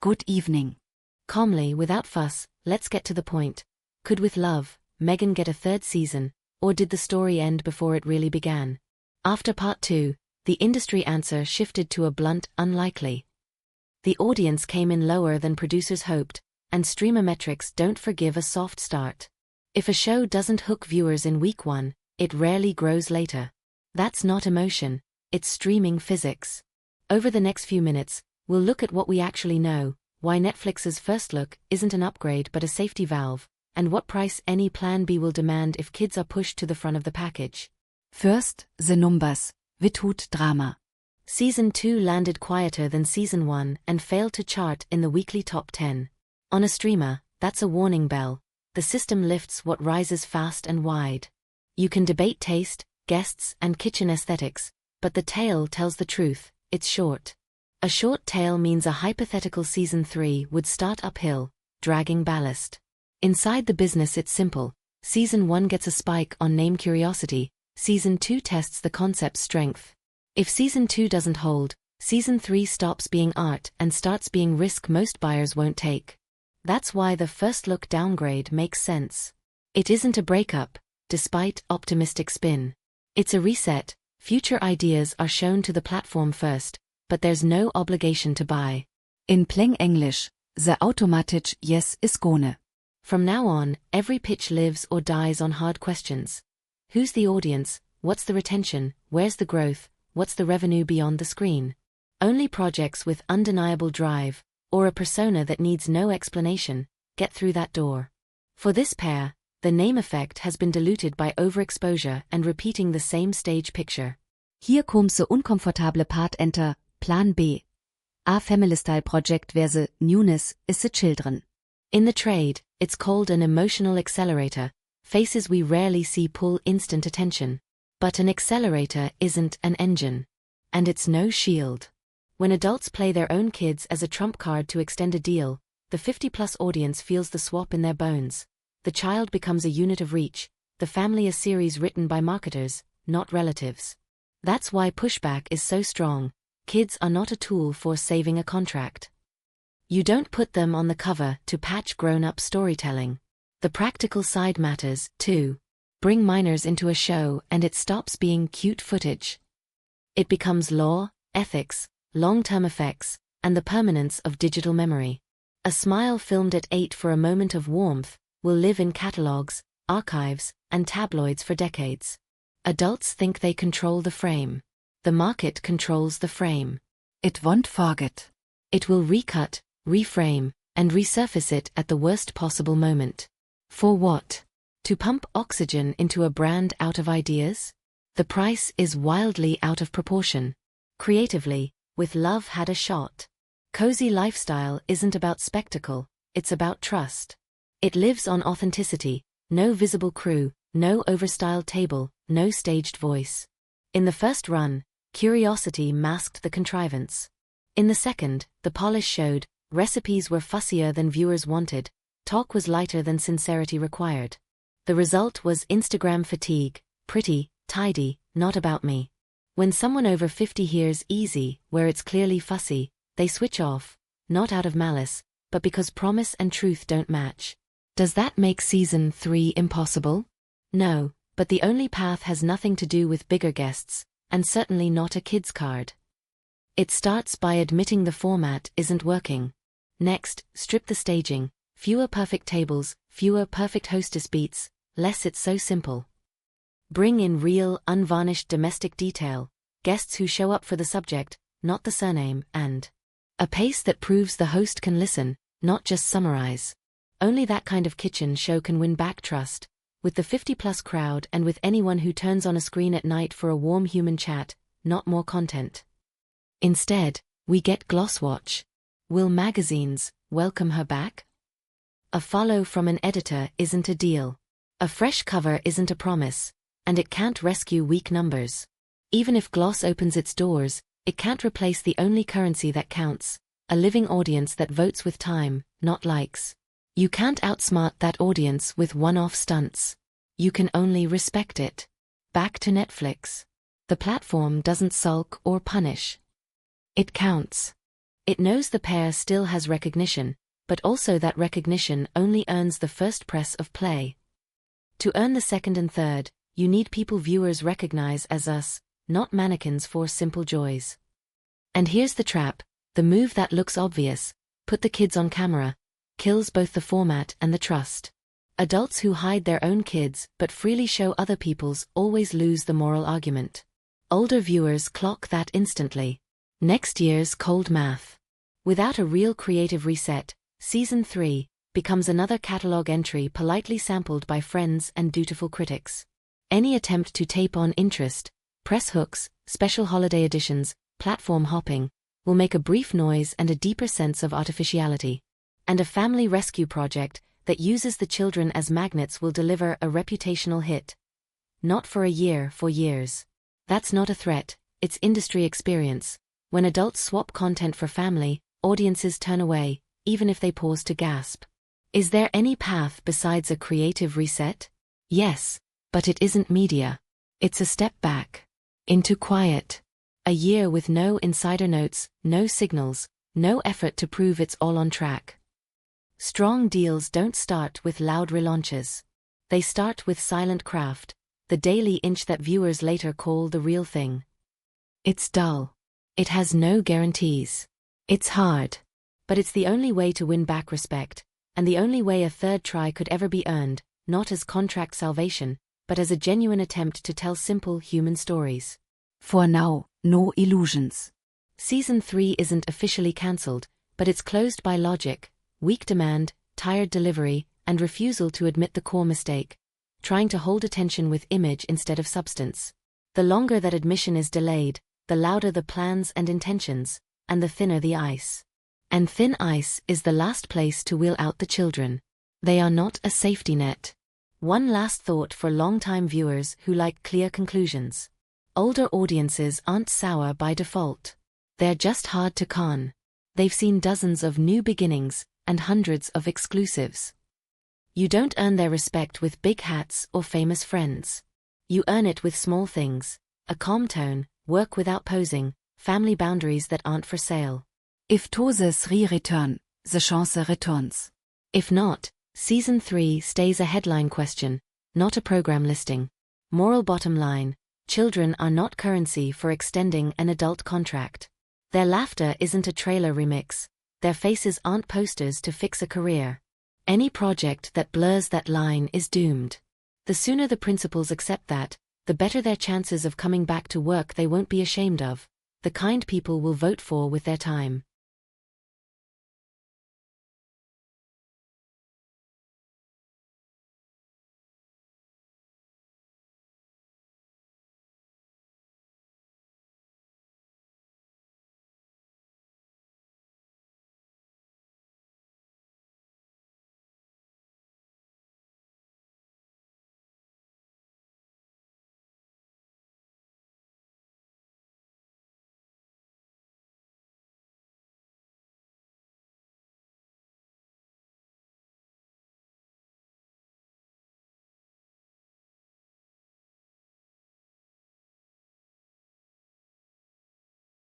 Good evening. Calmly, without fuss, let's get to the point. Could With Love, Meghan get a third season, or did the story end before it really began? After part 2, the industry answer shifted to a blunt unlikely. The audience came in lower than producers hoped, and streamer metrics don't forgive a soft start. If a show doesn't hook viewers in week 1, it rarely grows later. That's not emotion, it's streaming physics. Over the next few minutes, we'll look at what we actually know, why Netflix's first look isn't an upgrade but a safety valve, and what price any plan B will demand if kids are pushed to the front of the package. First, the numbers. Without drama. Season 2 landed quieter than Season 1 and failed to chart in the weekly top 10. On a streamer, that's a warning bell. The system lifts what rises fast and wide. You can debate taste, guests, and kitchen aesthetics, but the tail tells the truth, it's short. A short tail means a hypothetical Season 3 would start uphill, dragging ballast. Inside the business it's simple. Season 1 gets a spike on name curiosity, Season 2 tests the concept's strength. If Season 2 doesn't hold, Season 3 stops being art and starts being risk most buyers won't take. That's why the first look downgrade makes sense. It isn't a breakup, despite optimistic spin. It's a reset. Future ideas are shown to the platform first, but there's no obligation to buy. In plain English, the automatic yes is gone. From now on, every pitch lives or dies on hard questions. Who's the audience? What's the retention? Where's the growth? What's the revenue beyond the screen? Only projects with undeniable drive, or a persona that needs no explanation, get through that door. For this pair, the name effect has been diluted by overexposure and repeating the same stage picture. Hier comes the uncomfortable part enter, Plan B. A family-style project where the newness is the children. In the trade, it's called an emotional accelerator, faces we rarely see pull instant attention. But an accelerator isn't an engine. And it's no shield. When adults play their own kids as a trump card to extend a deal, the 50-plus audience feels the swap in their bones. The child becomes a unit of reach, the family a series written by marketers, not relatives. That's why pushback is so strong. Kids are not a tool for saving a contract. You don't put them on the cover to patch grown-up storytelling. The practical side matters, too. Bring minors into a show and it stops being cute footage. It becomes law, ethics, long-term effects, and the permanence of digital memory. A smile filmed at 8 for a moment of warmth will live in catalogs, archives, and tabloids for decades. Adults think they control the frame. The market controls the frame. It won't forget. It will recut, reframe, and resurface it at the worst possible moment. For what? To pump oxygen into a brand out of ideas? The price is wildly out of proportion. Creatively, With Love had a shot. Cozy lifestyle isn't about spectacle, it's about trust. It lives on authenticity, no visible crew, no overstyled table, no staged voice. In the first run, curiosity masked the contrivance. In the second, the polish showed, recipes were fussier than viewers wanted, talk was lighter than sincerity required. The result was Instagram fatigue, pretty, tidy, not about me. When someone over 50 hears easy, where it's clearly fussy, they switch off, not out of malice, but because promise and truth don't match. Does that make Season 3 impossible? No, but the only path has nothing to do with bigger guests, and certainly not a kid's card. It starts by admitting the format isn't working. Next, strip the staging, fewer perfect tables, fewer perfect hostess beats, less it's so simple. Bring in real, unvarnished domestic detail, guests who show up for the subject, not the surname, and a pace that proves the host can listen, not just summarize. Only that kind of kitchen show can win back trust, with the 50-plus crowd and with anyone who turns on a screen at night for a warm human chat, not more content. Instead, we get Glosswatch. Will magazines welcome her back? A follow from an editor isn't a deal. A fresh cover isn't a promise, and it can't rescue weak numbers. Even if Gloss opens its doors, it can't replace the only currency that counts, a living audience that votes with time, not likes. You can't outsmart that audience with one-off stunts. You can only respect it. Back to Netflix. The platform doesn't sulk or punish. It counts. It knows the pair still has recognition, but also that recognition only earns the first press of play. To earn the second and third, you need people viewers recognize as us, not mannequins for simple joys. And here's the trap, the move that looks obvious, put the kids on camera, kills both the format and the trust. Adults who hide their own kids but freely show other people's always lose the moral argument. Older viewers clock that instantly. Next year's cold math. Without a real creative reset, Season 3 becomes another catalog entry politely sampled by friends and dutiful critics. Any attempt to tape on interest, press hooks, special holiday editions, platform hopping, will make a brief noise and a deeper sense of artificiality. And a family rescue project that uses the children as magnets will deliver a reputational hit. Not for a year, for years. That's not a threat, it's industry experience. When adults swap content for family, audiences turn away, even if they pause to gasp. Is there any path besides a creative reset? Yes, but it isn't media. It's a step back. Into quiet. A year with no insider notes, no signals, no effort to prove it's all on track. Strong deals don't start with loud relaunches. They start with silent craft, the daily inch that viewers later call the real thing. It's dull. It has no guarantees. It's hard. But it's the only way to win back respect, and the only way a third try could ever be earned, not as contract salvation, but as a genuine attempt to tell simple human stories. For now, no illusions. Season 3 isn't officially cancelled, but it's closed by logic, weak demand, tired delivery, and refusal to admit the core mistake, trying to hold attention with image instead of substance. The longer that admission is delayed, the louder the plans and intentions, and the thinner the ice. And thin ice is the last place to wheel out the children. They are not a safety net. One last thought for long-time viewers who like clear conclusions. Older audiences aren't sour by default. They're just hard to con. They've seen dozens of new beginnings and hundreds of exclusives. You don't earn their respect with big hats or famous friends. You earn it with small things, a calm tone, work without posing, family boundaries that aren't for sale. If toses return, the chance returns. If not, Season 3 stays a headline question, not a program listing. Moral bottom line, children are not currency for extending an adult contract. Their laughter isn't a trailer remix. Their faces aren't posters to fix a career. Any project that blurs that line is doomed. The sooner the principals accept that, the better their chances of coming back to work they won't be ashamed of, the kind people will vote for with their time.